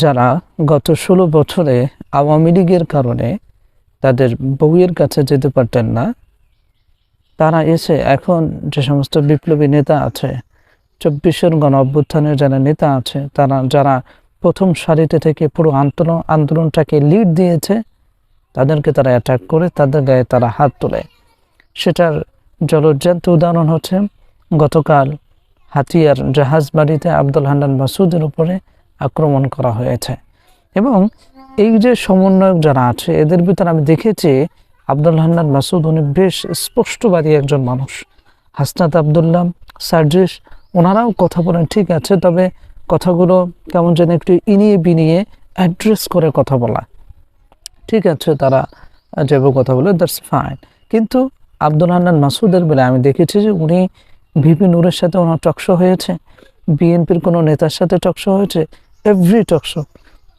যারা গত 16 বছরে আওয়ামী লীগের কারণে তাদের বউয়ের কাছে যেতে পারতেন না, তারা এসে এখন যে সমস্ত বিপ্লবী নেতা আছে, 24-এর গণ অভ্যুত্থানের যারা নেতা আছে, তারা যারা প্রথম সারিতে থেকে পুরো আন্দোলনটাকে লিড দিয়েছে, তাদেরকে তারা অ্যাটাক করে তাদের গায়ে তারা হাত তোলে। সেটার জলজ্যান্ত উদাহরণ হচ্ছে গতকাল হাতিয়ার জাহাজবাড়িতে আব্দুল হান্নান মাসুদের উপরে আক্রমণ করা হয়েছে। এবং এই যে সমন্বয়ক যারা আছে, এদের ভিতরে আমি দেখেছি আব্দুল হান্নান মাসুদ উনি বেশ স্পষ্টবাদী একজন মানুষ। হাসনাত আবদুল্লাহ, সার্জিস, ওনারাও কথা বলেন, ঠিক আছে, তবে কথাগুলো কেমন যেন একটু ইনিয়ে বিনিয়ে অ্যাড্রেস করে কথা বলা, ঠিক আছে, তারা যেভাবে কথা বলে দ্যাটস ফাইন। কিন্তু আব্দুল হান্নান মাসুদের বেলায় আমি দেখেছি যে উনি ভিপি নূরের সাথে ওনার টকশো হয়েছে, বিএনপির কোনো নেতার সাথে টকশো হয়েছে, এভরি টকশো,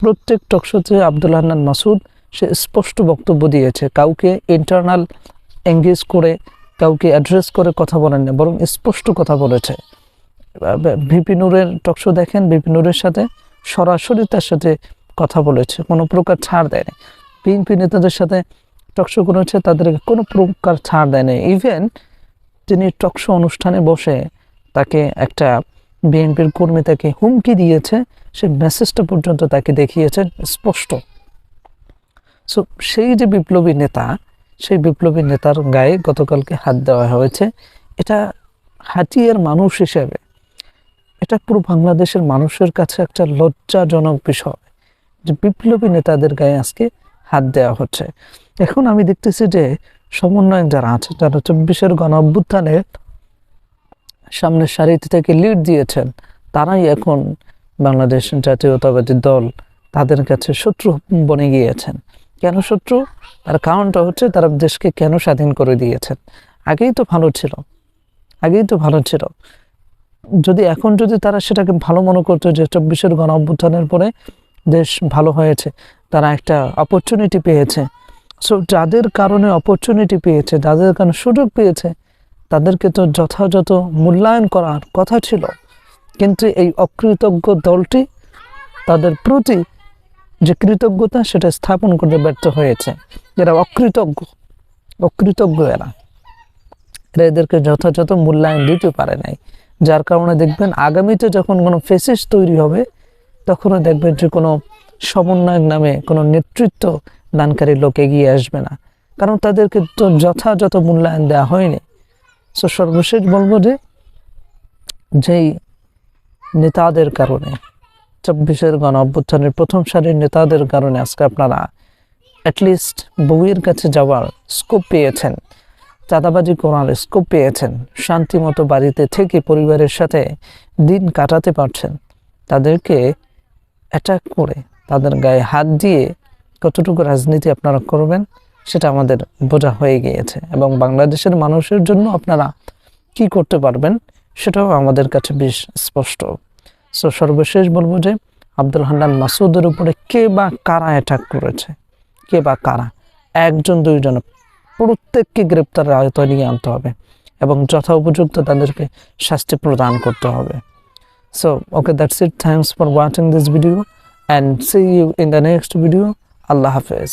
প্রত্যেক টকশোতে আব্দুল হান্নান মাসুদ সে স্পষ্ট বক্তব্য দিয়েছে। কাউকে ইন্টারনাল এঙ্গেজ করে, কাউকে অ্যাড্রেস করে কথা বলেন না, বরং স্পষ্ট কথা বলেছে। ভিপি নূরের টকশো দেখেন, ভিপি নূরের সাথে সরাসরি তার সাথে কথা বলেছে, কোনো প্রকার ছাড় দেয়নি। বিএনপি নেতাদের সাথে টকশো করেছে, তাদেরকে কোনো প্রকার ছাড় দেয়নি। ইভেন তিনি টকশো অনুষ্ঠানে বসে তাকে একটা বিএনপির কর্মী তাকে হুমকি দিয়েছে, সে মেসেজটা পর্যন্ত তাকে দেখিয়েছেন স্পষ্ট। সো সেই যে বিপ্লবী নেতা, সেই বিপ্লবী নেতার গায়ে গতকালকে হাত দেওয়া হয়েছে। এটা হাতিয়ার মানুষ হিসেবে এটা পুরো বাংলাদেশের মানুষের কাছে একটা লজ্জাজনক বিষয় যে বিপ্লবী নেতাদের গায়ে আজকে হাত দেওয়া হচ্ছে। এখন আমি দেখতেছি যে সমন্বয়ক যারা আছে, যারা 24-এর গণ অভ্যুত্থানে সামনের সারিতে থেকে লিড দিয়েছেন, তারাই এখন বাংলাদেশ জাতীয়তাবাদী দল তাদের কাছে শত্রু বনে গিয়েছেন। কেন শত্রু? তার কারণটা হচ্ছে তারা দেশকে কেন স্বাধীন করে দিয়েছেন। আগেই তো ভালো ছিল, আগেই তো ভালো ছিল। যদি তারা সেটাকে ভালো মনে করতো যে 24-এর গণ অভ্যুত্থানের পরে দেশ ভালো হয়েছে, তারা একটা অপরচুনিটি পেয়েছে, সো যাদের কারণে অপরচুনিটি পেয়েছে, যাদের কারণে সুযোগ পেয়েছে, তাদেরকে তো যথাযথ মূল্যায়ন করার কথা ছিল। কিন্তু এই অকৃতজ্ঞ দলটি তাদের প্রতি যে কৃতজ্ঞতা সেটা স্থাপন করতে ব্যর্থ হয়েছে। এরা অকৃতজ্ঞ এরা এদেরকে যথাযথ মূল্যায়ন দিতে পারে নাই, যার কারণে দেখবেন আগামীতে যখন কোনো ফেসিস তৈরি হবে, তখনও দেখবেন যে কোনো সমন্বয়ক নামে কোনো নেতৃত্ব দানকারী লোক এগিয়ে আসবে না, কারণ তাদেরকে তো যথাযথ মূল্যায়ন দেওয়া হয়নি। সো সর্বশেষ বলবো যে যেই নেতাদের কারণে, 24-এর গণ অভ্যুত্থানের প্রথম সারির নেতাদের কারণে আজকে আপনারা অ্যাটলিস্ট বউয়ের কাছে যাওয়ার স্কোপ পেয়েছেন, চাঁদাবাজি করার স্কোপ পেয়েছেন, শান্তিমতো বাড়িতে থেকে পরিবারের সাথে দিন কাটাতে পারছেন, তাদেরকে অ্যাটাক করে তাদের গায়ে হাত দিয়ে কতটুকু রাজনীতি আপনারা করবেন সেটা আমাদের বোঝা হয়ে গিয়েছে। এবং বাংলাদেশের মানুষের জন্য আপনারা কি করতে পারবেন সেটাও আমাদের কাছে বেশ স্পষ্ট। সো সর্বশেষ বলবো যে আব্দুল হান্নান মাসুদের উপরে কে বা কারা অ্যাটাক করেছে, কে বা কারা, একজন দুইজন, প্রত্যেককে গ্রেপ্তারের আওতায় নিয়ে আনতে হবে এবং যথোপযুক্ত তাদেরকে শাস্তি প্রদান করতে হবে। So, okay, that's it. Thanks for watching this video and see you in the next video. Allah Hafiz.